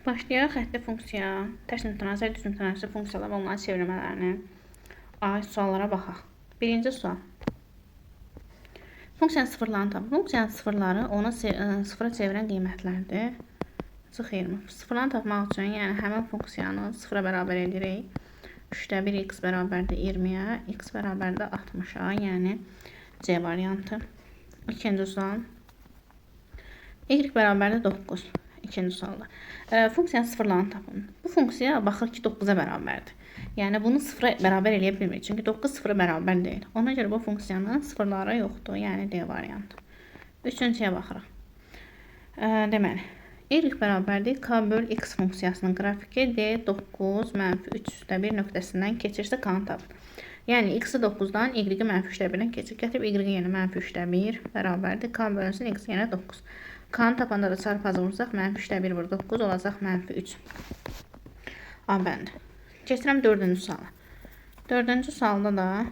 Başlayaq xətti funksiya, tərs mütənasib, düz mütənasib funksiyalar və onların çevirmələrini aid suallara baxaq. Birinci sual. Funksiyanın sıfırlarını tapın. Funksiyanın sıfırları onu sıfıra çevirən qiymətlərdir. Çıx 20. Sıfırlarını tapmaq üçün, yəni həmin funksiyanı sıfıra bərabər edirik. 3-də 1 x bərabərdir 20-yə, x bərabərdir 60-a, yəni C variantı. İkinci sual. Y bərabərdir 9. İkinci sualda. Funksiyanın sıfırlarını tapın. Bu funksiya baxır ki 9-a bərabərdir. Yəni bunu sıfıra bərabər eləyə bilmir. Çünki 9 sıfıra bərabər deyil. Ona görə bu funksiyanın sıfırları yoxdur. Yəni D variantı. Üçüncüyə baxırıq. Deməli, Y bərabərdir K böl X funksiyasının qrafiki D9 -3 üstə 1 nöqtəsindən keçirsə K-nı tapın. Yəni X-i 9-dan Y-i -3 1-dən keçir. Gətirib Y-i yenə -3 1 bərabərdir. K bölünsün X yenə 9. K-nı tapanda da çarpazı vursaq, -3 1 vur 9 olacaq -3. A bəndi. Keçirəm 4-cü suala. 4-cü sualda da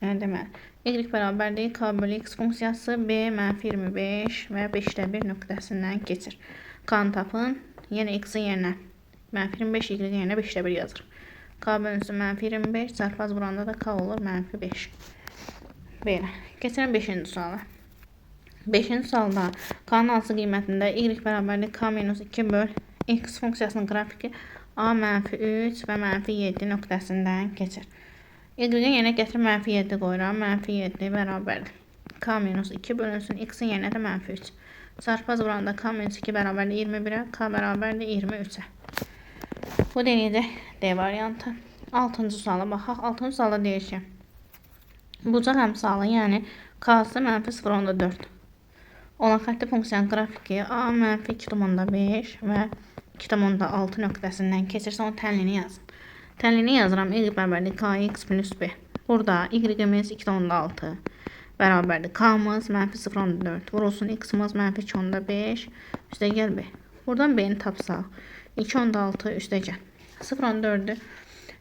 deməli, Y bərabərdir K bölü X funksiyası B -25 və 5-də 1 nöqtəsindən keçir. K-nı tapın. Yenə X-i yenə -25, Y-i yenə 5-də 1 yazır. K bölünsün -25, çarpaz vuranda da K olur -5. Belə. Keçirəm 5-ci suala. 5-ci sualda K-nın hansı qiymətində Y bərabərdir K minus 2 böl X funksiyasının qrafiki A -3 və -7 nöqtəsindən keçir. Y-i yenə gətirib -7 qoyuram. -7 bərabərdir. K minus 2 bölünsün. X-i yenə də -3. Çarpaz vuranda K minus 2 bərabərdir 21-ə. K bərabərdir 23-ə. Bu deneyəcək D variantı. 6-cı suala baxaq. 6-cı sualda deyir ki, bucaq əmsalı, yəni K-sı -0.4 olan xətti funksiyanın qrafiki A -2,5 və 2,6 nöqtəsindən keçirsə onun tənlini yazın. Tənlini yazıram. Y bərabərdir Kx plus B. Burada Y-imiz 2,6 bərabərdir. K-mız -0.4 vurulsun. X-mız -2,5 üstə gəl B. Buradan B-ni tapsaq 2,6 üstə gəl. 0,4'ü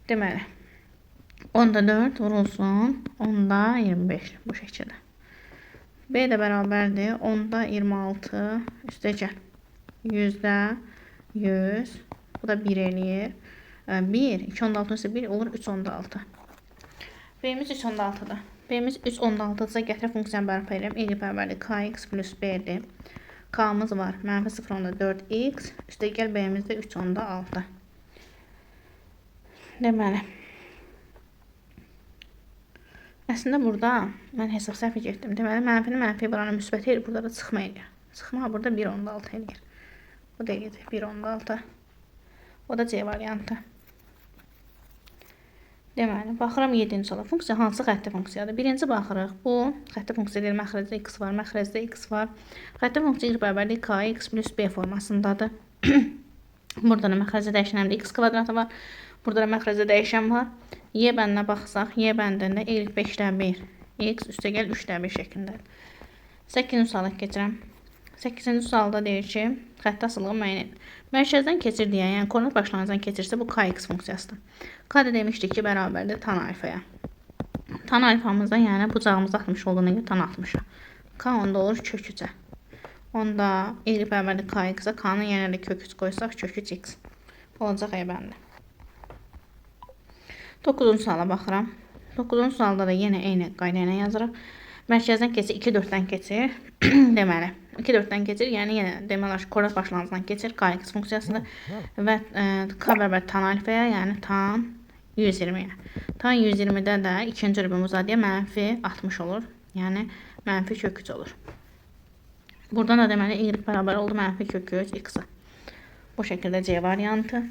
deməli 10,4 vurulsun 10,25 bu şəkildə. B də bərabərdir 10,26 üstə gəl. 100, bu da 1 eləyir. 1, 2,6 üstə 1 olur 3,6. B-miz 3,6'dır. B-miz 3,6'dırsa gətirə funksiyanı bərpa edirəm. Y bərabərdir Kx plus B-dir. K-mız var -0.4x üstə gəl B-miz də 3,6. Deməli, əslində burada mən hesab səhv etdim. Deməli, mənfi buranı müsbət eləyir, burada da çıxma eləyir. Çıxma burada 1,6 eləyir. Bu da eləyəcək 1,6. O da C variantı. Deməli, baxıram 7-ci suala. Funksiya hansı xətti funksiyadır? Birinci baxırıq. Bu xətti funksiya deyil, məxrəcdə x var, məxrəcdə x var. Xətti funksiya Y bərabərdir Kx plus B formasındadır. Burada da məxrəcdə dəyişənəmdə x kvadratı var. Burada da məxrəcdə dəyişən var. Y bəndinə baxsaq, Y bəndində Y 5-də 1, x üstə gəl 3-də 1 şəklindədir. 8-ci suala keçirəm. 8-ci sualda deyir ki, xətti asıllığı müəyyən edin. Mərkəzdən keçir deyə, yəni koordinat başlanğıcından keçirsə bu Kx funksiyasıdır. K da demişdik ki, bərabərdir tan alfaya. Tan alfamızda, yəni bucağımız 60 olduğuna görə tan 60-a. K onda olur kök 3-ə. Onda Y bərabərdir Kx-a, K-nın yenə də kök 3 qoysaq kök 3x. Olacaq E bəndi. 9-cu suala baxıram. 9-cu sualda da yenə eyni qayda ilə yazırıq. Mərkəzdən keçir, 2-4-dən keçir. Deməli, 2-4-dən keçir, yəni yenə deməli koordinat başlanğıcından keçir. Kx funksiyasıdır və K bərabər tan alfaya, yəni tan 120-yə. Tan 120-də də ikinci rübüm uzadıya -60 olur. Yəni mənfi kök 3 olur. Buradan da deməli Y bərabər oldu mənfi kök 3 x-a. Bu şəkildə C variantı.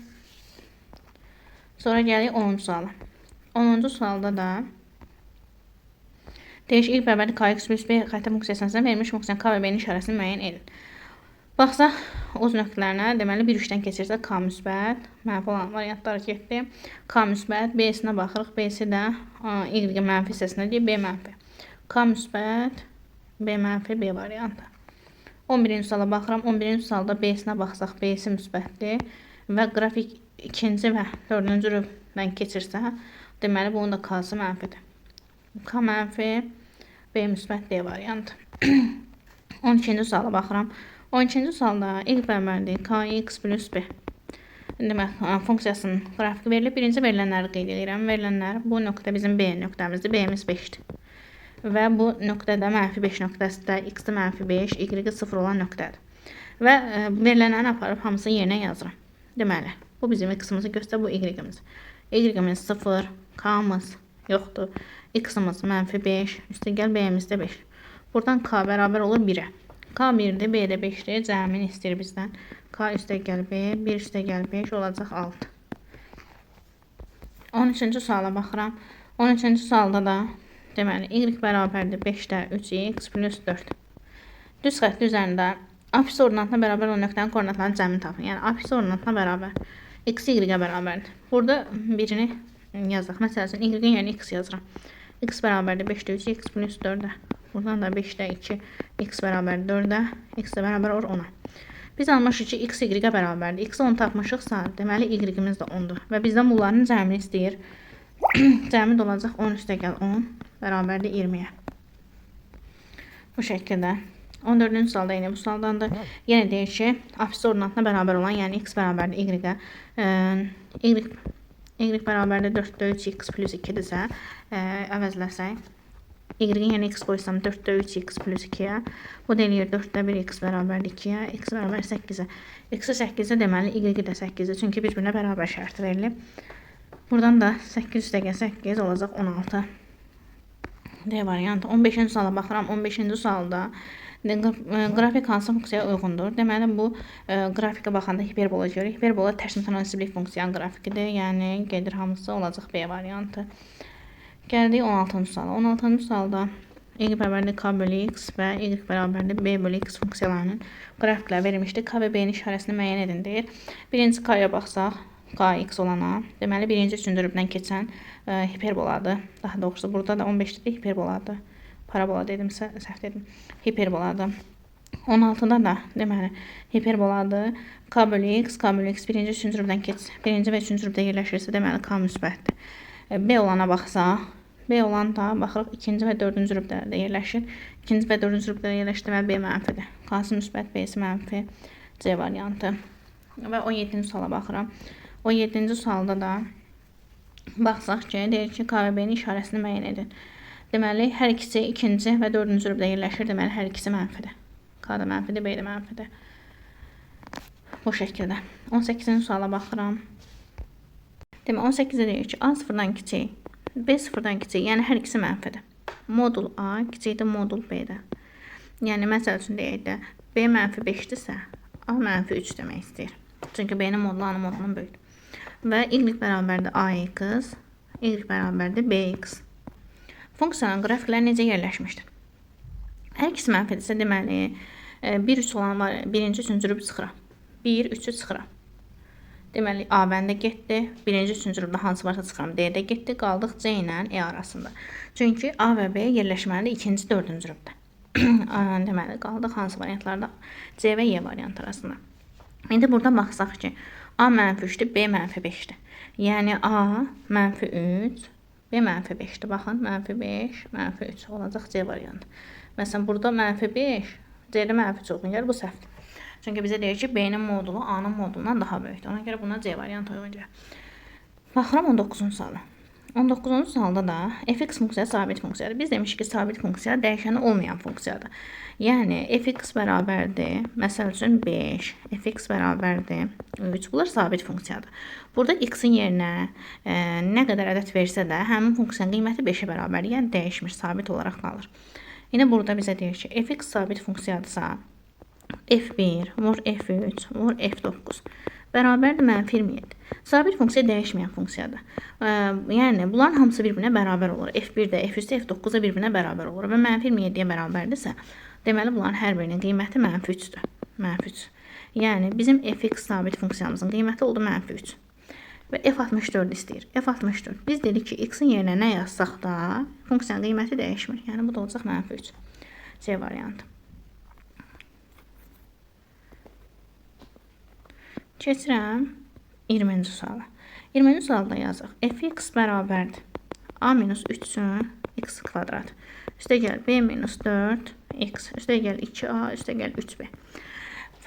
Sonra gəlirik 10-cu suala. 10-cu sualda da deyir ki, Y bərabərdir Kx plus B xətti funksiyasına verilmiş funksiyanın K və B-nin işarəsini müəyyən edin. Baxsaq, öz nöqtələrinə deməli 1-3-dən keçirsə K müsbət, mənfi olan variantlar getdi. K müsbət, B-sinə baxırıq. B-si də Y mənfi hissəsinə deyir, B mənfi. K müsbət, B mənfi, B variantı. 11-ci suala baxıram. 11-ci sualda B-sinə baxsaq, B-si müsbətdir və qrafik 2-ci və 4-cü rübdən keçirsə, deməli bunun da K-sı mənfidir. K mənfi, B müsbət, D variantı. 12-ci suala baxıram. 12-ci sualda y bərabərdir kx plus b. Demək, funksiyasının qrafiki verilib. Birinci verilənləri qeyd edirəm. Verilənlər bu nöqtə bizim B nöqtəmizdir. B-miz 5-dir. Və bu nöqtədə -5 nöqtəsində x-də -5, y-i 0 olan nöqtədir. Və verilənləri aparıb hamısını yerinə yazıram. Deməli, bu bizim x-imizi göstərir, bu y-imiz. Y-imiz 0, k-mız yoxdur. X-imiz -5, üstəgəl b-imiz də 5. Buradan k bərabər olur 1-ə. K 1-dir, b də 5-dir. Cəmini istəyir bizdən. K üstəgəl b, 1 üstəgəl 5 olacaq 6. 13-cü suala baxıram. 13-cü sualda da deməli, y bərabərdir 5-də 3x plus 4. Düz xətti üzərində apsis ordinatına bərabər olan nöqtənin koordinatlarının cəmini tapın. Yəni, apsis ordinatına bərabər x y-ə bərabərdir. Burada birini yazaq. Məsələn, y-in yəni x yazıram. X bərabərdir 5-də 3x plus 4-də. Buradan da 5-də 2 x bərabər 4-də, x də bərabər olur 10-a. Biz almışıq ki, x y-ə bərabərdir. X-i 10 tapmışıqsa, deməli y-imiz də 10-dur. Və bizdən bunların cəmini istəyir. Cəmi də olacaq 10 üstəgəl 10 bərabərdir 20-yə. Bu şəkildə. 14-cü sualda yine bu sualdandır. Yenə deyir ki, apsis ordinatına bərabər olan, yəni x bərabərdir y-ə, y bərabərdir 4-də 3x plus 2-dirsə, əvəzləsək, y-in yəni x qoysam 4-də 3x plus 2-yə, bu da eləyir 4-də 1x bərabərdir 2-yə, x bərabər 8-ə. X-i 8-ə deməli, y-i də 8-ə, çünki bir-birinə bərabər şərti verilib. Buradan da 8 üstəgəl 8 olacaq 16. D variantı. 15-ci suala baxıram. 15-ci sualda qrafik hansı funksiyaya uyğundur? Deməli, bu qrafikə baxanda hiperbola görürük. Hiperbola tərs mütənasiblik funksiyanın grafikidir. Yəni, gedir hamısı olacaq B variantı. Gəldik 16-cı suala. 16-cı sualda y bərabərdir k bölü x və y bərabərdir b bölü x funksiyalarının qrafiklər verilmişdir. K və b-nin işarəsini müəyyən edin deyir. Birinci k-ya baxsaq, kx olana, deməli, birinci üçüncürübdən keçən hiperboladır. Daha doğrusu, burada da 15-də hiperboladır. Parabola dedimsə, səhv dedim. Hiperboladır. 16-da da, deməli, hiperboladır. K bölü x birinci üçüncü rübdən keçir. Birinci və üçüncü rübdə yerləşirsə, deməli, k müsbətdir. B olana baxsaq, B olan da, baxırıq, ikinci və dördüncü rübdədə yerləşir. İkinci və dördüncü rübdədə yerləşir, deməli, B mənfidir. K-sı müsbət, B-si mənfi, C variantı. Və 17-ci suala baxıram. 17-ci sualda da baxsaq ki, deyir ki, K və B-nin işarəsini müəyyən edin. Deməli, hər ikisi ikinci və dördüncü rübdə yerləşir. Deməli, hər ikisi mənfidir. K da mənfidir, B də mənfidir. Bu şəkildə. 18-ci suala baxıram. Deməli, 18-də deyir ki, A sıfırdan kiçik, B sıfırdan kiçik. Yəni, hər ikisi mənfidir. Modul A kiçikdir modul B-də. Yəni, məsəl üçün deyək də, B mənfi 5-dirsə, A mənfi 3 demək istəyir. Çünki B-nin modulu A-nın modulundan böyükdür. Və y bərabərdir AX, y bərabərdir BX. Funksiyanın qrafikləri necə yerləşmişdir? Hər ikisi mənfidirsə, deməli, 1-3 olan var, birinci, üçüncü rüb çıxıram. 1-3-ü çıxıram. Deməli, A bəndə getdi, birinci, üçüncü rübdə hansı varsa çıxıram, D-də getdi, qaldıq C ilə E arasında. Çünki A və B yerləşməlidir ikinci, dördüncü rübdə. Deməli, qaldıq hansı variantlarda? C və E variantı arasında. İndi burada baxsaq ki, A mənfi 3-dür, B mənfi 5-dir. Yəni, A mənfi 3, B mənfi 5-dir. Baxın, mənfi 5, mənfi 3 olacaq C variantı. Məsələn, burada mənfi 5, C-də mənfi 3 olsun. Yəni, bu səhvdir. Çünki bizə deyir ki, B-nin modulu A-nın modulundan daha böyükdür. Ona görə buna C variantı uyğun gəlir. Baxıram 19-cu suala. 19-cu sualda da fx funksiyası sabit funksiyadır. Biz demişik ki, sabit funksiya dəyişəni olmayan funksiyadır. Yəni, fx bərabərdir, məsəl üçün 5, fx bərabərdir 3. Bunlar sabit funksiyadır. Burada x-in yerinə nə qədər ədəd versə də, həmin funksiyanın qiyməti 5-ə bərabərdir. Yəni, dəyişmir, sabit olaraq qalır. Yine burada bizə deyir ki, fx sabit funksiyadırsa, f1 vur f3 vur f9 bərabərdir mənfi 27. Sabit funksiya dəyişməyən funksiyadır. Yəni, bunların hamısı bir-birinə bərabər olur. f1 də, f3 də, f9 da bir-birinə bərabər olur. Və mənfi 27-yə bərabərdirsə, deməli, bunların hər birinin qiyməti mənfi 3-dür. Mənfi 3. Yəni, bizim fx sabit funksiyamızın qiyməti oldu mənfi 3. Və f64 istəyir. f64. Biz dedik ki, x-in yerinə nə yazsaq da, funksiyanın qiyməti dəyişmir. Yəni, bu da olacaq mənfi 3. C variantı. Keçirəm 20-ci suala. 20-ci sualda yazıq. Fx bərabərdir. A minus 3-ün x kvadrat. Üstə gəl B minus 4 x. Üstə gəl 2A, üstə gəl 3B.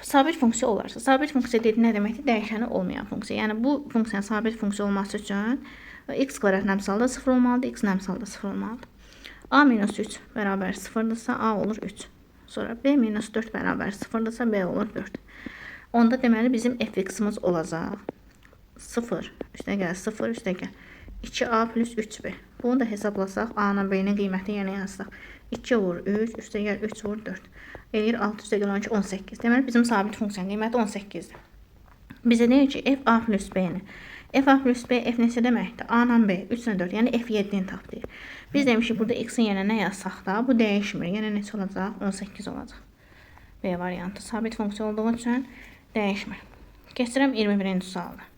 sabit funksiya olarsa, sabit funksiya dedi nə deməkdir? Dəyişəni olmayan funksiya. Yəni bu funksiyanın sabit funksiya olması üçün x kvadratın əmsalda 0 olmalıdır, x-in əmsalda 0 olmalıdır. A minus 3 bərabər 0-dırsa A olur 3. Sonra B minus 4 bərabər 0-dırsa B olur 4. Onda deməli bizim fx-imiz olacaq 0 üstəgəl 0 üstəgəl 2A plus 3B. Bunu da hesablasaq A-nın B-nin qiyməti yenə yazsaq. 2 vur 3 üstəgəl 3 vur 4. Eləyir 6 üstəgəl 12 18. Deməli bizim sabit funksiyanın qiyməti 18-dir. Bizə deyir ki f A plus B-ni. F A plus B f neçə deməkdir? A-nın B 3-dən 4 yəni f 7-ni tap deyir. Biz demişik burada x-in yerine nə yazsaq da bu dəyişmir. Yəni neçə olacaq? 18 olacaq. B variantı sabit funksiya olduğu üçün dəyişmir. Keçirəm 21-ci sualda.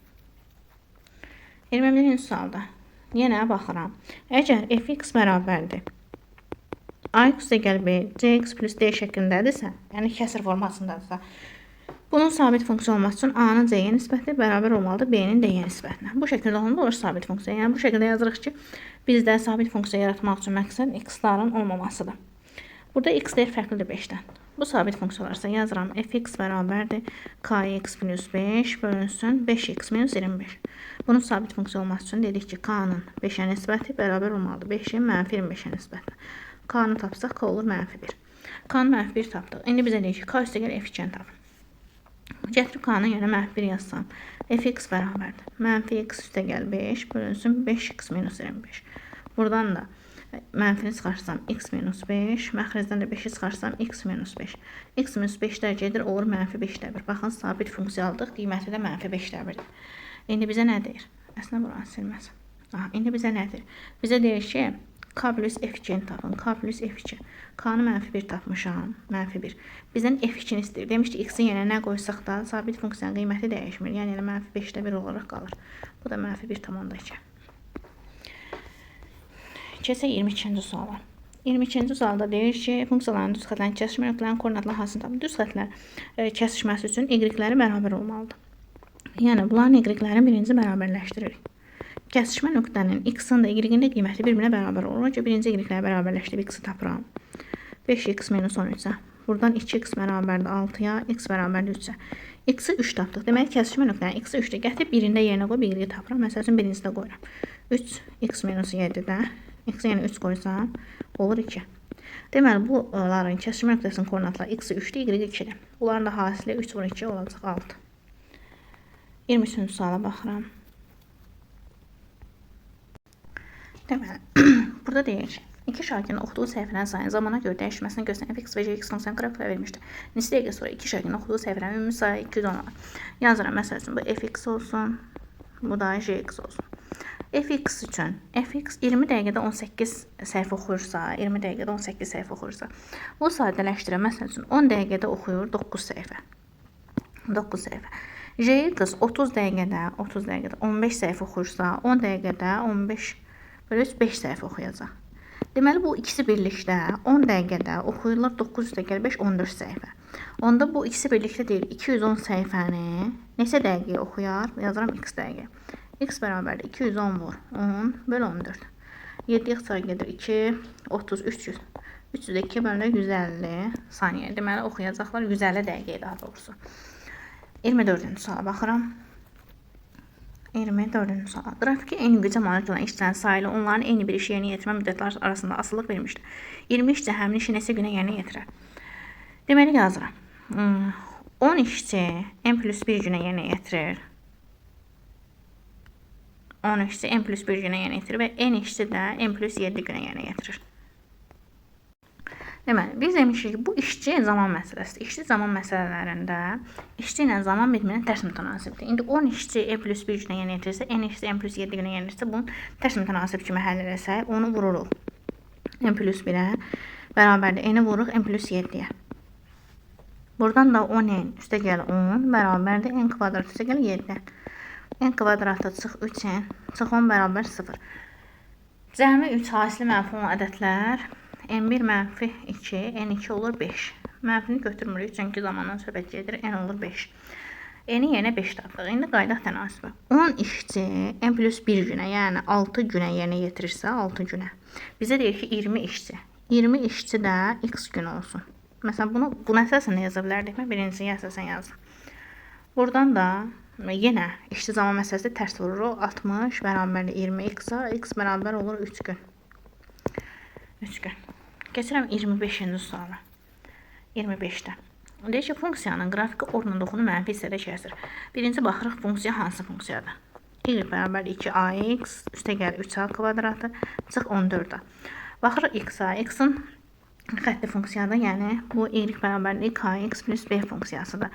21-ci sualda yenə baxıram. Əgər fx bərabərdir ax üstəgəl b cx plus d şəklindədirsə, yəni kəsr formasındadırsa, bunun sabit funksiya olması üçün a-nın c-yə nisbəti bərabər olmalıdır b-nin d-yə nisbətinə. Bu şəkildə olanda olur sabit funksiya. Yəni bu şəkildə yazırıq ki, bizdə sabit funksiya yaratmaq üçün məqsəd x-ların olmamasıdır. Burada x dəyər fərqlidir 5-dən. Bu sabit funksiya olarsa yazıram fx bərabərdir kx plus 5 bölünsün 5x minus 25. Bunun sabit funksiya olması üçün dedik ki, k-nın 5-ə nisbəti bərabər olmalıdır 5-in mənfi 25-ə nisbətinə. K-nı tapsaq k olur mənfi 1. K-nı mənfi 1 tapdıq. İndi bizə deyir ki, k üstəgəl f2-ni tapın. Gətirib k-nı yerine mənfi 1 yazsam. Fx bərabərdir. Mənfi x üstəgəl 5 bölünsün 5x minus 25. Buradan da mənfini çıxarsam x minus 5. Məxrəcdən də 5-i çıxarsam x minus 5. X minus 5-də gedir olur mənfi 5-də 1. Baxın sabit funksiya aldıq. Qiyməti də mənfi 5-də 1-dir. İndi bizə nə deyir? Əslində buranı silməz. İndi bizə nə deyir? Bizə deyir ki, k plus f2-ni tapın. K plus f2. K-nı mənfi 1 tapmışam. Mənfi 1. Bizdən f2-ni istəyir. Demişdi x-in yerine nə qoysaq da sabit funksiyanın qiyməti dəyişmir. Yəni elə mənfi 5-də 1 olaraq qalır. Bu da mənfi 1,2. Keçək 22-ci suala. 22-ci sualda deyir ki, funksiyaların düz xətlərin kəsişmə nöqtələrin koordinatları hansı tapın? Düz xətlər kəsişməsi üçün y-ləri bərabər olmalıdır. Yəni bunların y-lərini birinci bərabərləşdiririk. Kəsişmə nöqtənin x-in də y-in də qiyməti bir-birinə bərabər olur. Önce birinci y-ləri bərabərləşdirib x-i tapıram. 5x minus 13-ə. Buradan 2x bərabərdir 6-ya, x bərabərdir 3-ə. X-i 3 tapdıq. Deməli, kəsişmə nöqtənin x-i 3-də gətirib birində yerinə qoyub y-yi tapıram. Məsəl üçün birincisi də qoyuram. 3x minus 7-də x-i yəni 3 qoysam, olur 2. Deməli, bunların kəsişmə nöqtəsinin koordinatları x-i 3-də, y-i 2-də. Bunların da hasili 3 vur 2 olacaq 6. 23-cü suala baxıram. Deməli, burada deyir ki, iki şarkinin oxuduğu səhifələrin sayının zamana görə dəyişməsini göstərən fx və gx funksiyanı qrafiklə verilmişdir. Neçə dəqiqə sonra iki şarkinin oxuduğu səhifələrin ümumi sayı 210 olur. Yazıram, məsəl üçün, bu fx olsun, bu da gx olsun. Fx üçün, fx 20 dəqiqədə 18 səhifə oxuyursa, 20 dəqiqədə 18 səhifə oxuyursa, bu sadələşdirə, məsəl üçün, 10 dəqiqədə oxuyur 9 səhifə. 9 səhifə. Gx 30 dəqiqədə 15 səhifə oxuyursa, 10 dəqiqədə 15 bölü 5 səhifə oxuyacaq. Deməli, bu ikisi birlikdə 10 dəqiqədə oxuyurlar 9 üstəgəl 5, 14 səhifə. Onda bu ikisi birlikdə deyil, 210 səhifəni neçə dəqiqəyə oxuyar? Yazıram x dəqiqə. X bərabərdir 210 vur 10 bölü 14. 7 x sayı gedir 2, 30, 300. 302 bölü 150 saniyə. Deməli, oxuyacaqlar 150 dəqiqəyə daha doğrusu. 24-cü suala baxıram. 24-cü sual. Qrafiki eyni gücə malik olan işçilərin sayılı onların eyni bir işi yerinə yetirmə müddətləri arasında asılılıq vermişdir. 20 işçi həmin işi neçə günə yerinə yetirər? Deməli yazıram. 10 işçi n plus 1 günə yerinə yetirir. 10 işçi n plus 1 günə yerinə yetirir və n işçi də n plus 7 günə yerinə yetirir. Deməli, biz demişik ki, bu işçi zaman məsələsidir. İşçi zaman məsələlərində işçi ilə zaman bir-birinə tərs mütənasibdir. İndi 10 işçi n plus 1 günə yerinə yetirirsə, n işçi n plus 7 günə yerinə yetirirsə, bunun tərs mütənasib kimi həll eləsək, onu vururuq. N plus 1-ə bərabərdir. N-i vururuq n plus 7-yə. Buradan da 10n üstəgəl 10 bərabərdir. N kvadrat üstəgəl 7. N kvadratda çıx 3n, çıx 10 bərabər 0. Cəmi 3 hasili mənfi 10 ədədlər. N1 mənfi 2, N2 olur 5. Mənfini götürmürük, çünki zamandan söhbət gedir, N olur 5. N-i yerinə 5 tapdıq. İndi qaydaq tənasibə. 10 işçi N plus 1 günə, yəni 6 günə yerinə yetirirsə, 6 günə. Bizə deyir ki, 20 işçi. 20 işçi də x gün olsun. Məsələn, bunu əsasən yaza bilərdik. Mən birincisiyi əsasən yazdım. Buradan da yenə işçi zaman məsələsində tərs vururuq. 60 bərabərdir 20x-a, x bərabər olur 3 gün. 3 gün. Keçirəm 25-ci suala. 25-də. Deyir ki, funksiyanın qrafiki ortadoxunu mənfi hissədə kəsir. Birinci baxırıq funksiya hansı funksiyadır? Y bərabərdir 2ax, üstə gəlir 3a kvadratı, çıx 14-a. Baxırıq x-a, x-in xətti funksiyadır, yəni bu y bərabərdir kx plus b funksiyasıdır.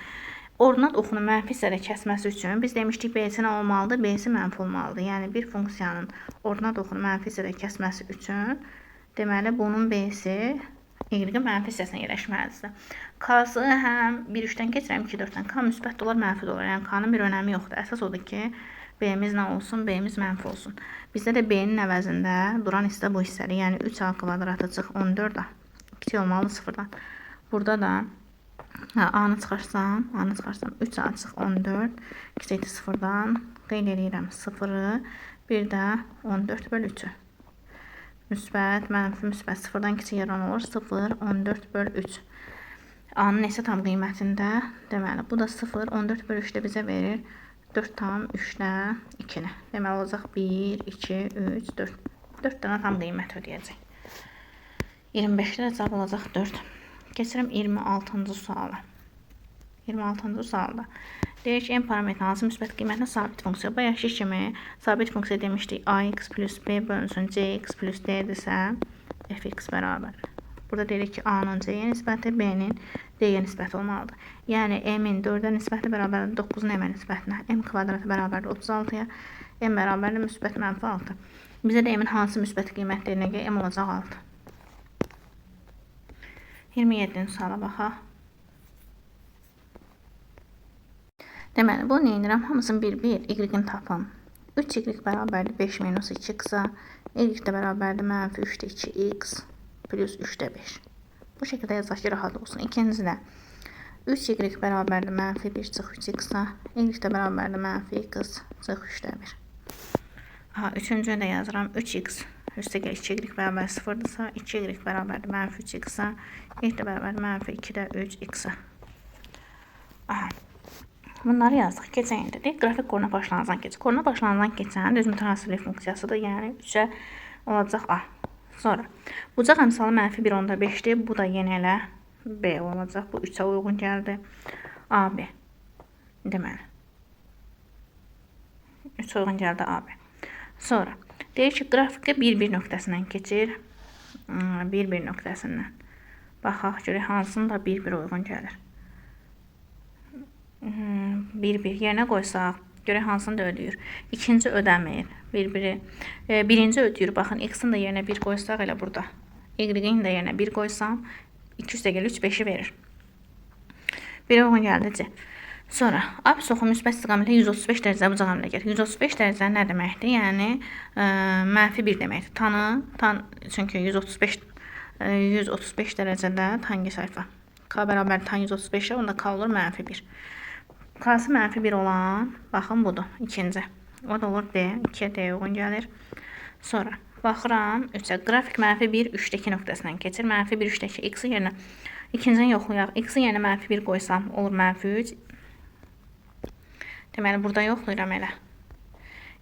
Ordinat oxunu mənfi hissədə kəsməsi üçün biz demişdik b-si nə olmalıdır? B-si mənfi olmalıdır. Yəni bir funksiyanın ordinat oxunu mənfi hissədə kəsməsi üçün deməli bunun b-si y-in mənfi hissəsinə yerləşməlidir. K-sı həm 1-3-dən keçirəm 2-4-dən. K müsbət də olar, mənfi də olar. Yəni K-nın bir önəmi yoxdur. Əsas odur ki, b-miz nə olsun? B-miz mənfi olsun. Bizdə də b-nin əvəzində duran hissə bu hissədir. Yəni 3a kvadratı çıx 14-a. Kiçik olmalı 0-dan. Burada da a-nı çıxarsam 3a çıx 14 kiçikdir 0-dan qeyd edirəm 0-ı, bir də 14 böl 3-ü. Müsbət, mənfi, müsbət 0-dan kiçik yaran olur 0, 14 böl 3. A-nın neçə tam qiymətində? Deməli, bu da 0, 14 böl 3-də bizə verir 4 tam 3-də 2-ni. Deməli, olacaq 1, 2, 3, 4. 4 dənə tam qiymət ödəyəcək. 25-də cavab olacaq 4. Keçirəm 26-cı suala. 26-cı sualda deyir ki, n parametri hansı müsbət qiymətlə sabit funksiya. Bayaqki kimi sabit funksiya demişdik ax plus b bölünsün cx plus d-dirsə fx bərabər. Burada deyirik ki, a-nın c-yə nisbəti, b-nin d-yə nisbəti olmalıdır. Yəni m-in 4-ə nisbəti bərabərdir 9-un m-ə nisbətinə. M kvadratı bərabərdir 36-ya. M bərabərdir müsbət mənfi 6. Bizə də m-in hansı müsbət qiymətlərinə görə m olacaq 6. 27-ci suala baxaq. Deməli, bunu neyinirəm? Hamısını bir-bir y-in tapım. 3y bərabərdir 5 minus 2x-a, y də bərabərdir mənfi 3-də 2x plus 3-də 5. Bu şəkildə yazaq ki, rahat olsun. İkincisi də 3y bərabərdir mənfi 1 çıx 3x-a, y də bərabərdir mənfi x çıx 3-də 1. Üçüncünü də yazıram. 3x üstə gəl 2y bərabər 0-dırsa, 2y bərabərdir mənfi 3x-a, y də bərabərdir mənfi 2-də 3x-a. Bunları yazdık. Keçən yerdə deyək, qrafik koordinat başlanğıcdan keçir. Koordinat başlanğıcdan keçən düz mütənasiblik funksiyasıdır. Yəni 3-ə olacaq a. Sonra bucaq əmsalı mənfi 1/5-dir. Bu da yenə elə b olacaq. Bu 3-ə uyğun gəldi. AB. Deməli. 3 uyğun gəldi AB. Sonra deyir ki, qrafikə 1-1 nöqtəsindən keçir. 1-1 nöqtəsindən. Baxaq görək hansının da 1-1 uyğun gəlir. 1-1 yerinə qoysaq, görək hansını da ödəyir. İkinci ödəmir. Birinci ödəyir. Baxın, x-in də yerinə 1 qoysaq elə burada. Y-in də yerinə 1 qoysam, 2 üstə gəlir 3, 5-i verir. 1 uyğun gəldi C. Sonra, apsis oxu müsbət istiqamətlə 135 dərəcə bucaq əmrə gəlir. 135 dərəcə nə deməkdir? Yəni, mənfi 1 deməkdir. Çünki 135 dərəcədə hangi sayfa? K bərabər tan 135-ə, onda K olur mənfi 1. K-sı mənfi 1 olan, baxın budur, ikinci. O da olur D, 2-yə D uyğun gəlir. Sonra, baxıram 3-ə, qrafik mənfi 1, 3-dəki nöqtəsindən keçir. Mənfi 1, 3-dəki x-i yerinə, ikincini yoxlayaq. X-i yerinə mənfi 1 qoysam, olur mənfi 3. Deməli, burada yoxlayıram elə.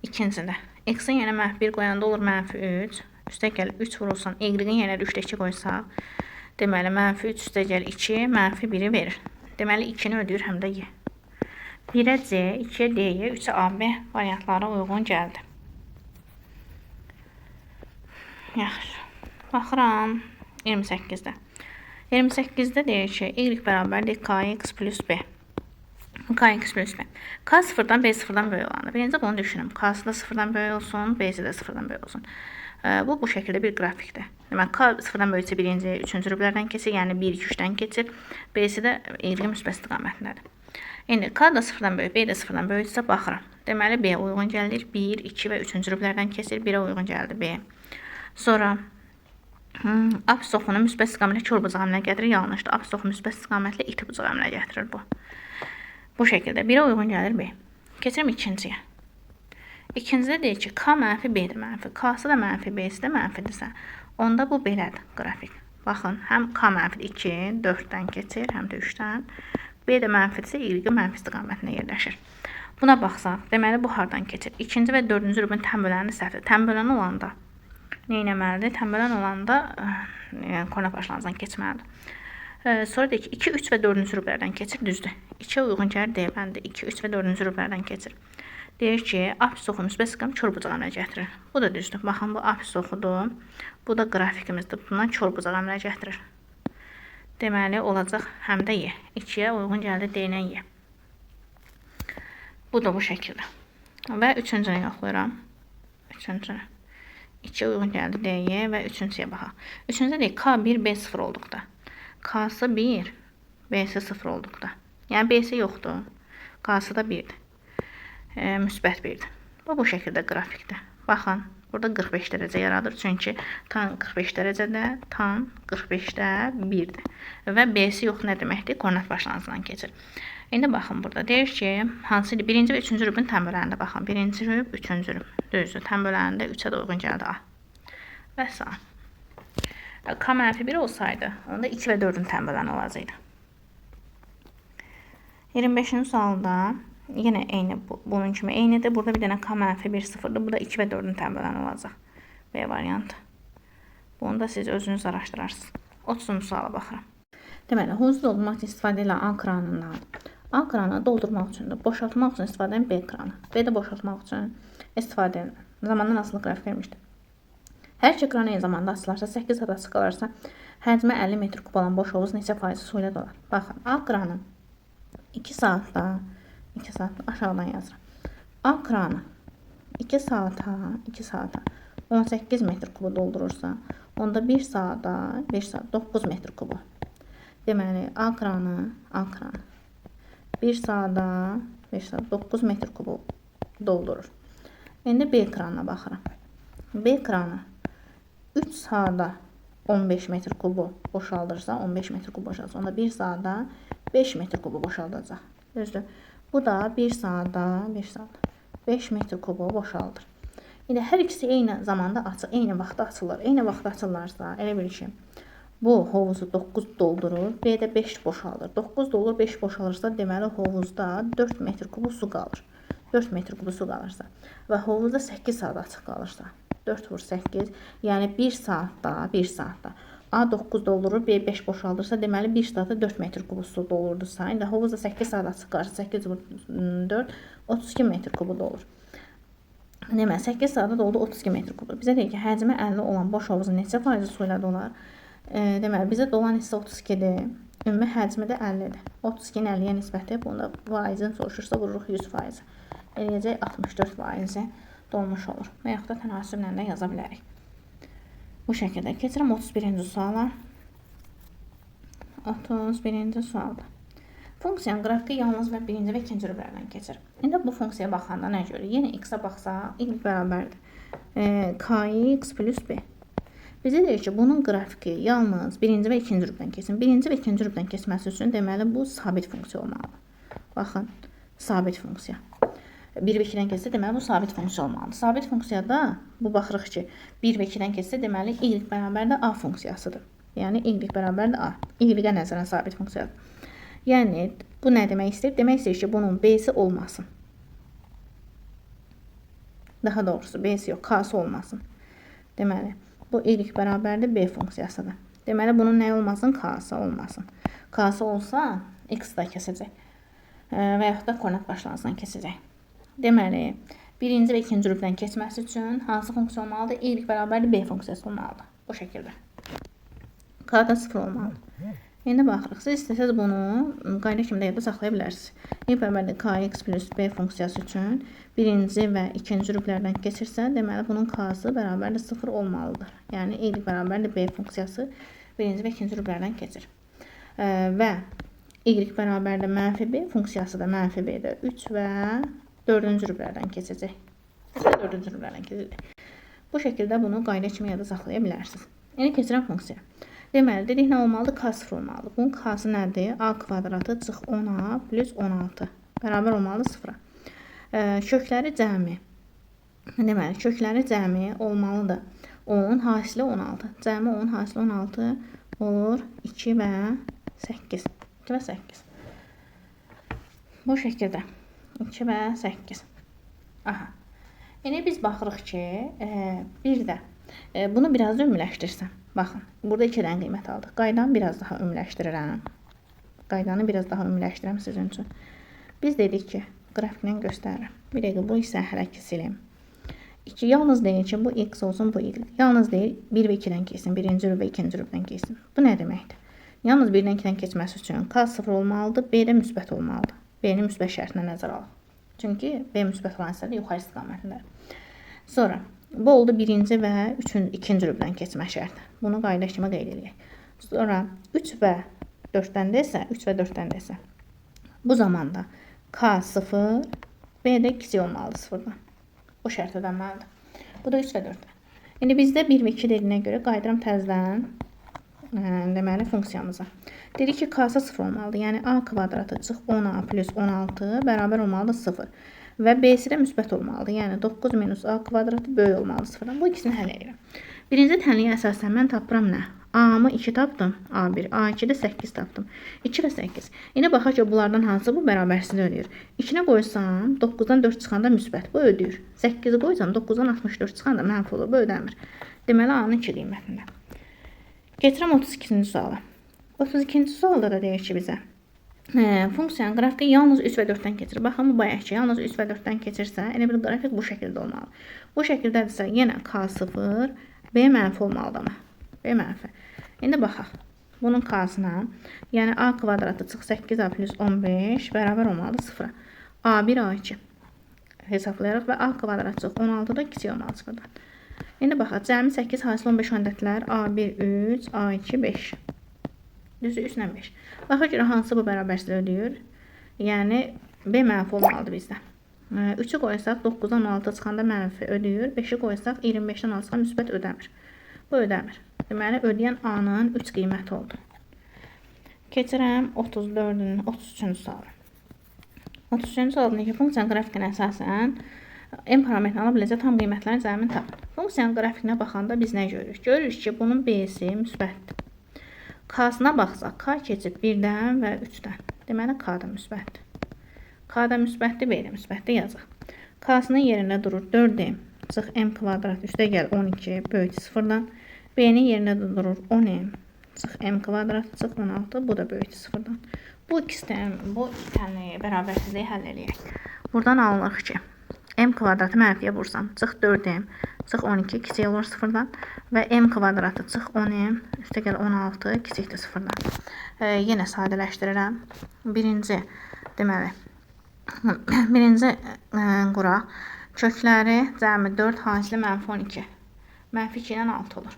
İkincində, x-in yerinə mənfi 1 qoyanda olur mənfi 3. Üstə gəl 3 vurulsan, y-in yerinə 3-dəki qoysaq. Deməli, mənfi 3 üstə gəl 2, mənfi 1-i verir. Deməli, 2-ni ödəyir, həm də y. 1-ə C, 2-yə D-yə, 3-ə AB variantlara uyğun gəldi. Yaxşı. Baxıram 28-də. 28-də deyir ki, y bərabərdir kx plus b. Kx plus b. K 0-dan B 0-dan böyük olandır. Birinci bunu düşünün. K-sı da 0-dan böyük olsun, B-si də 0-dan böyük olsun. Bu şəkildə bir qrafikdir. Deməli, K 0-dan böyüksə birinci, üçüncü rüblərdən keçir, yəni 1, 2, 3-dən keçir. B-si də y müsbət istiqamətindədir. İndi K da 0-dan böyük, B də 0-dan böyüksə baxıram. Deməli, B uyğun gəlir. 1, 2 və 3-cü rüblərdən keçir. 1-ə uyğun gəldi B. Sonra, apsis oxunu müsbət istiqamətlə kör bucaq əmrə gətirir. Yanlışdır. Apsis oxu müsbət istiqamətlə iti bucaq əmrə gətirir bu. Bu şəkildə 1-ə uyğun gəlir B. Keçirim ikinciyə. İkincidə deyir ki, K mənfi B-dir mənfi. K-sı da mənfi, B-si də mənfidirsə. Onda bu belədir qrafik. Baxın, həm k mənfi 2 4-dən keçir, həm də 3-dən. B də mənfidirsə, y mənfi istiqamətində yerləşir. Buna baxsaq, deməli bu hardan keçir? İkinci və dördüncü rubin tənböləni səhvdir. Tənbölən olanda nə etməlidir? Tənbölən olanda koordinat başlanğıcından keçməlidir. Sonra deyək ki, 2, 3 və 4-cü rublərdən keçir, düzdür. 2-yə uyğun gəlir D bəndi. 2, 3 və 4-cü rublərdən keçir. Deyir ki, apsis oxu müsbət istiqam kör bucağı əmələ gətirir. Bu da düzdür. Baxın, bu apsis oxudur. Bu da qrafikimizdir. Bundan kör bucağı əmələ gətirir. Deməli, olacaq həm də Y. 2-yə uyğun gəldi D ilə Y. Bu da bu şəkildə. Və üçüncünü yoxlayıram. Üçüncünü. 2-yə uyğun gəldi D, Y və üçüncüyə baxaq. Üçüncüdə deyək, K1, B0 olduqda. K-sı 1, B-si 0 olduqda. Yəni, B-si yoxdur. K-sı da 1-dir. Müsbət 1-dir. Bu şəkildə qrafikdir. Baxın, burada 45 dərəcə yaradır. Çünki tan 45 dərəcədə, tan 45-də 1-dir. Və B-si yox nə deməkdir? Koordinat başlanğıcından keçir. İndi baxın, burada deyir ki, hansı birinci və üçüncü rubin tənbölənində baxın. Birinci rub, üçüncü rub. Düzdür, tənbölənində 3-ə də uyğun gəldi A. Və S. K mənfi 1 olsaydı, onda 2 və 4-ün tənböləni olacaqdı. 25-ci sualda yenə eyni bunun kimi eynidir. Burada bir dənə K mənfi 1 0-dır. Bu da 2 və 4-ün tənböləni olacaq. B variantı. Bunu da siz özünüz araşdırarsınız. 30-cu suala baxıram. Deməli, hovuzu doldurmaq üçün istifadə ilə A kranından. A kranı doldurmaq üçündür. Boşaltmaq üçün istifadə edən B kranı. B də boşaltmaq üçün istifadə edən. Zamandan asılı qrafik vermişdir. Hər iki kran eyni zamanda açılarsa, 8 saat açıq qalarsa, həcmi 50 metr kub olan boş hovuz neçə faizi su ilə dolar? Baxın, A kranı 2 saatda 2 saat aşağıdan yazıram. A kranı 2 saata 18 metr kubu doldurursa, onda 1 saata 9 metr kubu. Deməli, A kranı 1 saata 9 metr kubu doldurur. İndi B kranına baxıram. B kranı 3 saata 15 metr kubu boşaldırsa, 15 metr kubu boşaldırsa, onda 1 saata 5 metr kubu boşaldacaq. Düzdür. Bu da 1 saata 5 metr kubu boşaldır. İndi hər ikisi eyni zamanda açıq, eyni vaxtda açılır. Eyni vaxtda açılırsa, elə bil ki, bu hovuzu 9 doldurur, B də 5 boşalır. 9 dolur, 5 boşalırsa, deməli hovuzda 4 metr kubu su qalır. 4 metr kubu su qalırsa və hovuzda 8 saat açıq qalırsa, 4 vur 8, yəni 1 saatda A 9 doldurur, B 5 boşaldırsa, deməli 1 saatda 4 metr kubu su doldurursa, indi hovuzda 8 saat açıq qalırsa, 8 vur 4, 32 metr kubu dolur. Deməli, 8 saatda doldu 32 metr kubu. Bizə deyir ki, həcmi 50 olan boş hovuzun neçə faizi su ilə dolar? Deməli, bizə dolan hissə 32-dir, ümumi həcmi də 50-dir. 32-nin 50-yə nisbəti, bunda faizini soruşursa, vururuq 100%. Eləyəcək 64% dolmuş olur. Və yaxud da tənasüblə də yaza bilərik. Bu şəkildə keçirəm 31-ci suala. 31-ci sualda. Funksiyanın qrafiki yalnız və birinci və ikinci rublərdən keçir. İndi bu funksiyaya baxanda nə görürük? Yenə x-ə baxsaq, y bərabərdir. Kx plus b. Bizə deyir ki, bunun qrafiki yalnız birinci və ikinci rubdən keçsin. Birinci və ikinci rubdən keçməsi üçün deməli bu sabit funksiya olmalıdır. Baxın, sabit funksiya. 1 və 2-dən keçsə, deməli bu sabit funksiya olmalıdır. Sabit funksiyada bu baxırıq ki, 1 və 2-dən keçsə, deməli y bərabərdə a funksiyasıdır. Yəni y bərabərdə a. Y-ə nəzərən sabit funksiyadır. Yəni bu nə demək istəyir? Demək istəyir ki, bunun b-si olmasın. Daha doğrusu b-si yox, k-sı olmasın. Deməli, bu y bərabərdə b funksiyasıdır. Deməli, bunun nə olmasın? K-sı olmasın. K-sı olsa, x da kəsəcək. Və yaxud da koordinat başlanğıcından keçəcək. Deməli, birinci və ikinci rubdən keçməsi üçün hansı funksiya olmalıdır? Y bərabərdə b funksiyası olmalıdır. Bu şəkildə. K da 0 olmalıdır. İndi baxırıq. Siz istəsəz bunu qayda kimi də yadda saxlaya bilərsiniz. Y bərabərdə kx plus b funksiyası üçün birinci və ikinci rublərdən keçirsə, deməli bunun k-sı bərabərdə 0 olmalıdır. Yəni y bərabərdə b funksiyası birinci və ikinci rublərdən keçir. Və y bərabərdə mənfi b funksiyası da mənfi b-də 3 və 4-cü rublərdən keçəcək. 4-cü rublərdən keçəcək. Bu şəkildə bunu qayda kimi yadda saxlaya bilərsiniz. Yəni keçirən funksiya. Deməli, dedik nə olmalıdır? K0 olmalıdır. Bunun k-sı nədir? A kvadratı çıx 10a plus 16 bərabər olmalıdır 0-a. Kökləri cəmi. Deməli, kökləri cəmi olmalıdır 10, hasili 16. Cəmi 10, hasili 16 olur 2 və 8. 2 və 8. Bu şəkildə 2 və 8. Aha. Yəni biz baxırıq ki, bir də bunu biraz da ümumiləşdirsəm. Baxın, burada 2 dənə qiymət aldıq. Qaydanı biraz daha ümumiləşdirirəm. Qaydanı biraz daha ümumiləşdirirəm sizin üçün. Biz dedik ki, qrafiklə göstərirəm. Bir dəqiqə bu isə hələ ki silim. Yalnız deyil ki, bu x olsun, bu y. Yalnız deyil 1 və 2-dən keçsin, birinci rüb və ikinci rübdən keçsin. Bu nə deməkdir? Yalnız 1-dən 2-dən keçməsi üçün k 0 olmalıdır, b də müsbət olmalıdır. B-ni müsbət şərtinə nəzərə alaq. Çünki b müsbət olan hissədə yuxarı istiqamətində. Sonra bu oldu birinci və ikinci rübdən keçmə şərti. Bunu qayda kimi qeyd edək. Sonra 3 və 4-dən isə, bu zamanda k 0, b də kiçik olmalıdır 0-dan. Bu şərt ödənməlidir. Bu da 3 və 4. İndi bizdə 1 və 2 dediyinə görə qaydıram təzədən deməli funksiyamıza. Dedik ki, k-sa 0 olmalıdır. Yəni a kvadratı çıx 10a plus 16 bərabər olmalıdır 0. Və b-si də müsbət olmalıdır. Yəni 9 minus a kvadratı böyük olmalıdır 0-dan. Bu ikisini həll edirəm. Birinci tənliyə əsasən mən tapıram nə? A-mı 2 tapdım, A1, A2 də 8 tapdım. 2 və 8. İndi baxaq ki, bunlardan hansı bu bərabərsiz ödəyir? 2-nə qoysam, 9-dan 4 çıxanda müsbət, bu ödəyir. 8-i qoysam, 9-dan 64 çıxanda mənfi olur, bu ödəmir. Deməli, A-nın 2 qiymətində. Getirəm 32-ci suala. 32-ci sualda da deyir ki, bizə funksiyanın qrafiki yalnız 3 və 4-dən keçir. Baxın, bu bayaq ki, yalnız 3 və 4-dən keçirsə, elə bir qrafik bu şəkildə olmalı. Bu şəkildədirsə, yenə K0, B mənfi olmalıdır ama. B mənfi. İndi baxaq. Bunun K-sına, yəni A kvadratı çıx 8A plus 15 bərabər olmalıdır 0-a. A1, A2 hesablayarıq və A kvadratı çıx 16 da kiçik olmalı 0-dan. İndi baxaq, cəmi 8 hasil 15 öndətlər A1, 3, A2, 5. Düzü 3 ilə 5. Baxaq görə hansı bu bərabərsizlik ödəyir? Yəni B mənfi olmalıdır bizdə. 3-ü qoysaq 9-dan 16 çıxanda mənfi ödəyir. 5-i qoysaq 25-dən 16 müsbət ödəmir. Bu ödəmir. Deməli, ödəyən A-nın 3 qiyməti oldu. Keçirəm 33-cü sualı. 33-cü sualındakı funksiyanın qrafikinə əsasən M parametrini ala biləcək tam qiymətlərin cəmini tapın. Funksiyanın qrafikinə baxanda biz nə görürük? Görürük ki, bunun B-si müsbətdir. K-sına baxsaq, K keçib 1-dən və 3-dən. Deməli, K da müsbətdir. K da müsbətdir, B də müsbətdir yazaq. K-sının yerində durur 4M çıx M kvadrat üstə gəl 12 böyük 0-dan. B-nin yerində durur 10M çıx M kvadrat çıx 16, bu da böyük 0-dan. Bu iki tane bərabərsizliyi həll eləyək. Buradan alınır ki, M kvadratı mənfiyə vursam, çıx 4M, çıx 12, kiçik olur 0-dan və M kvadratı çıx 10M, üstə gəl 16, kiçikdir 0-dan. Yenə sadələşdirirəm. Birinci quraq. Kökləri cəmi 4, hasili mənfi 12. Mənfi 2 ilə 6 olur.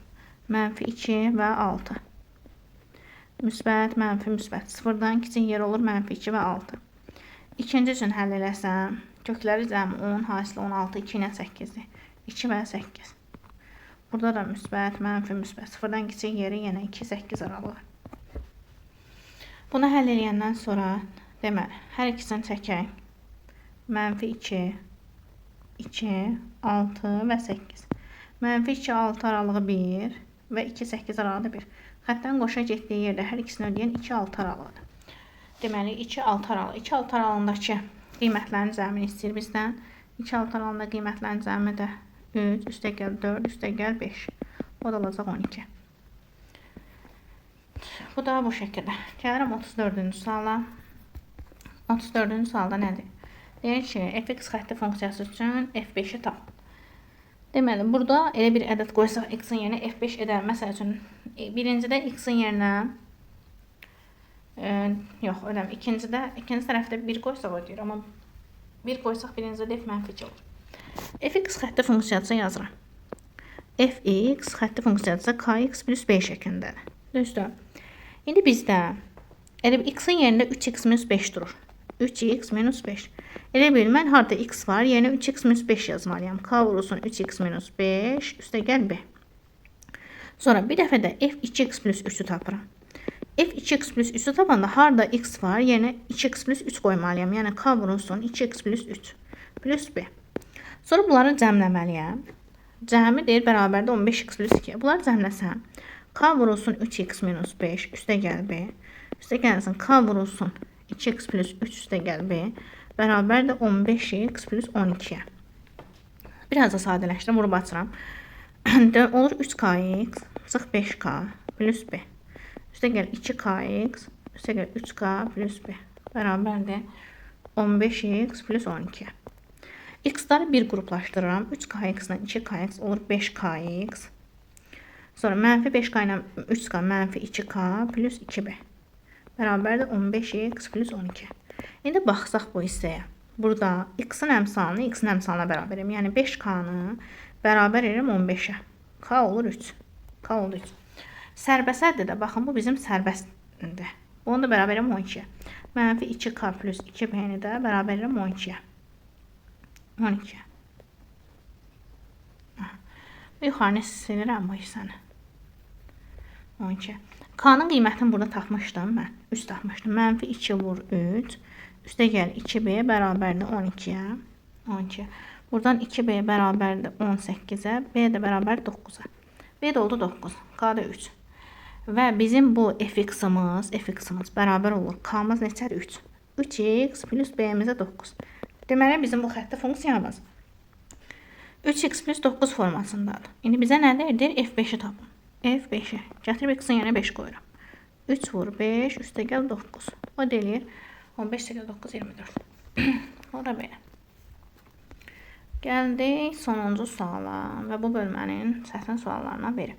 Mənfi 2 və 6. Müsbət, mənfi, müsbət. 0-dan kiçik yer olur, mənfi 2 və 6. İkinci üçün həll eləsəm, kökləri cəmi 10, hasili 16, 2 ilə 8-dir. 2 və 8. Burada da müsbət, mənfi, müsbət. 0-dan kiçik yeri yenə 2, 8 aralığı. Bunu həll eləyəndən sonra, deməli, hər ikisini çəkək. Mənfi 2, 2, 6 və 8. Mənfi 2, 6 aralığı 1 və 2, 8 aralığı 1. Xətdən qoşa getdiyi yerdə hər ikisini ödəyən 2, 6 aralığıdır. Deməli, 2, 6 aralığı. 2, 6 aralığındakı qiymətlərin cəmini istəyir bizdən. 2, 6 aralığında qiymətlərin cəmi də 3, üstə gəl 4, üstə gəl 5. O da olacaq 12. Bu da bu şəkildə. Gəlirəm 34-cü suala. 34-cü sualda nədir? Deyir ki, fx xətti funksiyası üçün f5-i tap. Deməli, burada elə bir ədəd qoysaq x-in yerinə f5 edər. Məsəl üçün, birincidə x-in yerinə ikinci tərəfdə 1 qoysaq ödəyir. Amma 1 qoysaq birincidə f mənfi 2 olur. fx xətti funksiyası yazıram. fx xətti funksiyası kx plus b şəklindədir. Düzdür. İndi bizdə elə x-in yerində 3x minus 5 durur. 3x minus 5. Elə bil, mən harada x var, yerinə 3x minus 5 yazmalıyam. K vurulsun 3x minus 5, üstə gəl b. Sonra bir dəfə də f2x plus 3-ü tapıram. f2x plus 3-ü tapanda harada x var, yerinə 2x plus 3 qoymalıyam. Yəni k vurulsun 2x plus 3 plus b. Sonra bunları cəmləməliyəm. Cəmi deyir bərabərdə 15x plus 2. Bunları cəmləsəm, K vurulsun 3x minus 5 üstə gəl b. Üstə gəlsin k vurulsun 2x plus 3 üstə gəl b. Bərabərdir 15x plus 12'ye. Biraz da sadələşdirəm, vurub açıram. Olur 3kx sıx 5k plus b. Üstə gəl 2kx üstə gəl 3k plus b. Bərabərdir 15x plus 12'ye. X'ları bir qruplaşdırıram. 3kx ilə 2kx olur 5kx. Sonra mənfi 5k ilə 3k mənfi 2k plus 2b. Bərabərdir 15x plus 12. İndi baxsaq bu hissəyə. Burada x'in əmsalını x'in əmsalına bərabər edirəm. Yəni 5k'nı bərabər edirəm 15'ə. K olur 3. K olur 3. Sərbəstdir də. Baxın bu bizim sərbəstdir. Bunu da bərabər edirəm 12'ə. Mənfi 2k plus 2b'ni də bərabər edirəm 12'ə. 12'ə. Yuxarını silirəm bu hissəni. 12'ə. K'nın qiymətini burada tapmışdım mən. 3 tapmışdım. Mənfi 2 vur 3. Üstə gəl 2b bərabərdir 12'yə. 12. Buradan 2b bərabərdir 18'ə. B də bərabər 9'a. B də oldu 9. K da 3. Və bizim bu fx'ımız bərabər olur. K'mız neçədir? 3. 3x plus b'mizə 9. Deməli bizim bu xəttə funksiyamız 3x plus 9 formasındadır. İndi bizə nə deyir? F5'i tapın. F5'i. Gətirib x'in yerine 5 qoyuram. 3 vur 5 üstə gəl 9. O deyir 15 8 9 24. O da belə. Gəldik sonuncu suala və bu bölmənin sətin suallarına biri.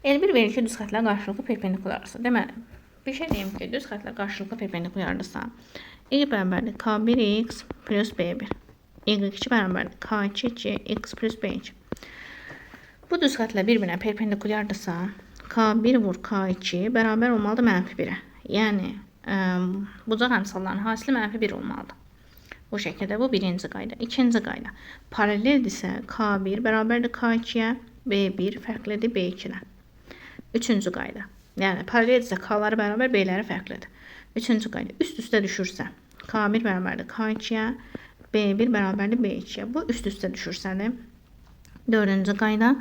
L1 verir ki, düz xətlər qarşılıqlı perpendikulardırsa. Deməli, bir şey deyim ki, düz xətlər qarşılıqlı perpendikulardırsa, y bərabərdir k1x plus b1. y2 bərabərdir k2 x plus b2. Bu düz xətlər bir-birinə perpendikulardırsa, k1 vur k2 bərabər olmalıdır mənfi 1'ə. Yəni, bucaq əmsallarının hasili mənfi 1 olmalıdır. Bu şəkildə bu birinci qayda. İkinci qayda. Paraleldirsə k1 bərabərdir k2'yə, b1 fərqlidir b2'dən. Üçüncü qayda. Yəni paraleldirsə k'ları bərabər, b'ləri fərqlidir. Üçüncü qayda. Üst-üstə düşürsə k1 bərabərdir k2'yə, b1 bərabərdir b2'yə. Bu üst-üstə düşürsədir. Dördüncü qayda.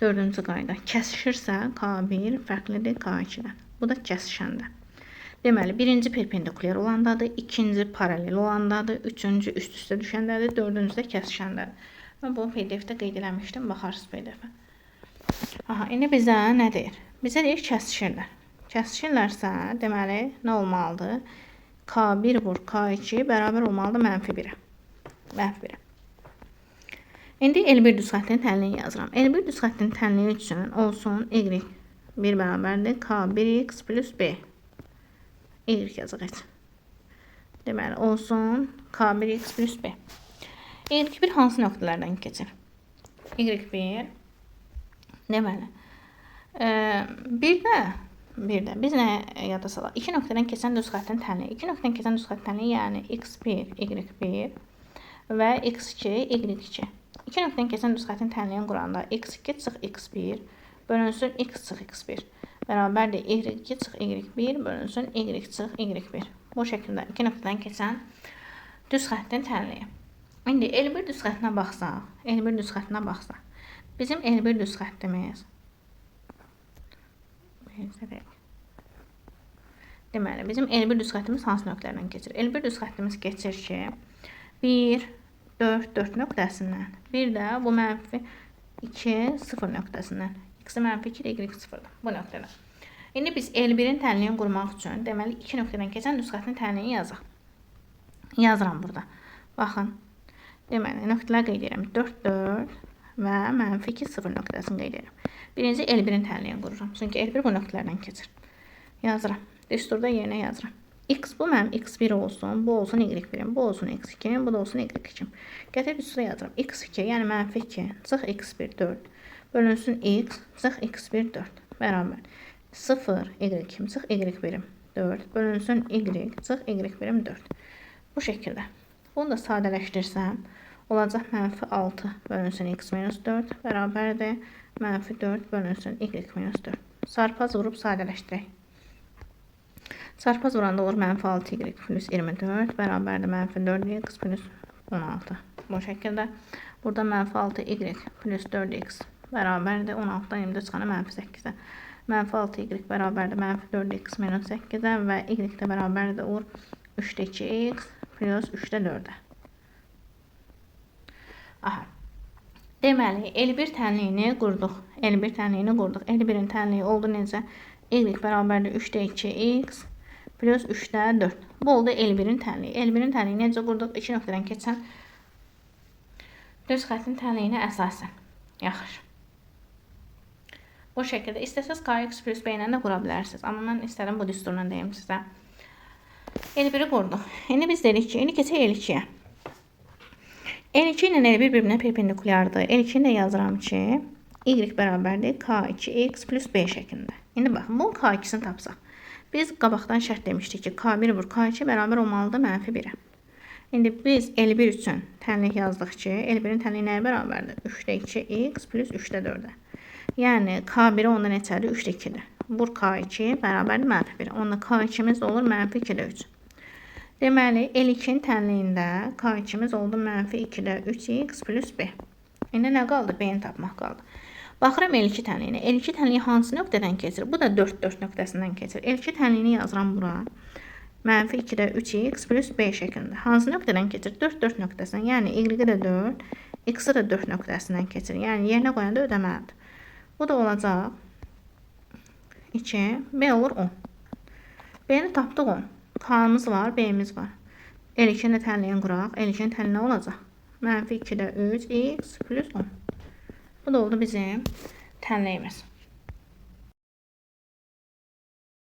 Dördüncü qayda. Kəsişirsə k1 fərqlidir k2'dən. Bu da kəsişəndə. Deməli, birinci perpendikulyar olandadır, ikinci paralel olandadır, üçüncü üst-üstə düşəndədir, dördüncü də kəsişəndədir. Mən bunu PDF-də qeyd eləmişdim, baxarsınız PDF-ə. Aha, indi bizə nə deyir? Bizə deyir kəsişirlər. Kəsişirlərsə, deməli, nə olmalıdır? K1 vur K2 bərabər olmalıdır mənfi 1'ə. Mənfi 1'ə. İndi L1 düz xəttinin tənliyini yazıram. L1 düz xəttinin tənliyi üçün olsun Y1 bərabərdir K1x plus B. Y yazıq et. Deməli, olsun K1x plus B. Y1 hansı nöqtələrdən keçir? Y1 deməli, bir də biz nə yada salaq? İki nöqtədən keçən düz xəttin tənliyi. İki nöqtədən keçən düz xəttin tənliyi, yəni x1, y1 və x2, y2. İki nöqtədən keçən düz xəttin tənliyini quranda x2 çıx x1 bölünsün x çıx x1 bərabərdir y2 çıx y1 bölünsün y çıx y1. Bu şəkildə iki nöqtədən keçən düz xəttin tənliyi. İndi L1 düz xəttinə baxsaq, bizim L1 düz xəttimiz deməli, bizim L1 düz xəttimiz hansı nöqtələrdən keçir? L1 düz xəttimiz keçir ki, 1, 4 nöqtəsindən, bir də bu mənfi 2, 0 nöqtəsindən. X-i mənfi 2, y 0-dır. Bu nöqtələr. İndi biz L1-in tənliyini qurmaq üçün, deməli, 2 nöqtədən keçən düz xəttin tənliyini yazaq. Yazıram burada. Baxın. Deməli, nöqtələr qeyd edirəm. 4, 4 və mənfi 2, 0 nöqtəsini qeyd edirəm. Birinci L1-in tənliyini qururam. Çünki L1 bu nöqtələrdən keçir. Yazıram. Düsturda yerinə yazıram. X bu mənim x1 olsun, bu olsun y1'im, bu olsun x2'im, bu da olsun y2'im. Gətirib düstura yazıram. x2, yəni mənfi 2, çıx x1 4, bölünsün x, çıx x1 4, bərabər. 0, y2'im, çıx y1'im 4, bölünsün y, çıx y1'im 4. Bu şəkildə. Bunu da sadələşdirsəm, olacaq mənfi 6 bölünsün x minus 4, bərabərdir. Mənfi 4 bölünsün y minus 4. Sarpaz vurub sadələşdirək. Sarpaz vuranda olur mənfi 6y plus 24 bərabərdir mənfi 4x plus 16. Bu şəkildə burada mənfi 6y plus 4x bərabərdir 16'dan 24 çıxana mənfi 8'də. Mənfi 6y bərabərdir mənfi 4x minus 8-ə və y də bərabərdir 3-də 2x plus 3-də 4-ə. Aha. Deməli, L1 tənliyini qurduq. L1-in tənliyi oldu necə? Y bərabərdir 3-də 2x plus 3-də 4. Bu oldu L1-in tənliyi. L1-in tənliyini necə qurduq? 2 nöqtədən keçən düz xəttin tənliyinə əsasən. Yaxşı. Bu şəkildə istəsəz kx plus b ilə də qura bilərsiniz. Amma mən istədim bu düsturla deyim sizə. L1-i qurduq. İndi biz dedik ki, indi keçək L2-yə. L2 ilə L1 bir-birinə perpendikulyardır. L2-ni də yazıram ki, y bərabərdir k2x plus b şəklində. İndi baxın, bu k2-sini tapsaq. Biz qabaqdan şərt demişdik ki, k1 vur k2 bərabər olmalıdır mənfi 1-ə. İndi biz L1 üçün tənlik yazdıq ki, L1-in tənliyi nəyə bərabərdir? 3-də 2x plus 3-də 4-ə. Yəni, k1-i onda neçədir? 3-də 2-dir. Vur k2 bərabərdir mənfi 1-ə. Onda k2-miz olur mənfi 2-də 3. Deməli, L2-nin tənliyində k2-miz oldu mənfi 2-də 3x plus b. İndi nə qaldı? B-ni tapmaq qaldı. Baxıram L2 tənliyinə. L2 tənliyi hansı nöqtədən keçir? Bu da 4 nöqtəsindən keçir. L2 tənliyini yazıram bura. Mənfi 2-də 3x plus b şəklində. Hansı nöqtədən keçir? 4 nöqtəsindən. Yəni, y-də 4, x-i də 4 nöqtəsindən keçir. Yəni, yerinə qoyanda ödəməlidir. Bu da olacaq 2, b olur 10. B-ni tapdıq 10. K-mız var, b-miz var. L2-ni də tənliyin quraq. L2-nin tənliyi nə olacaq? Mənfi 2-də 3x plus 10. Bu da oldu bizim tənliyimiz.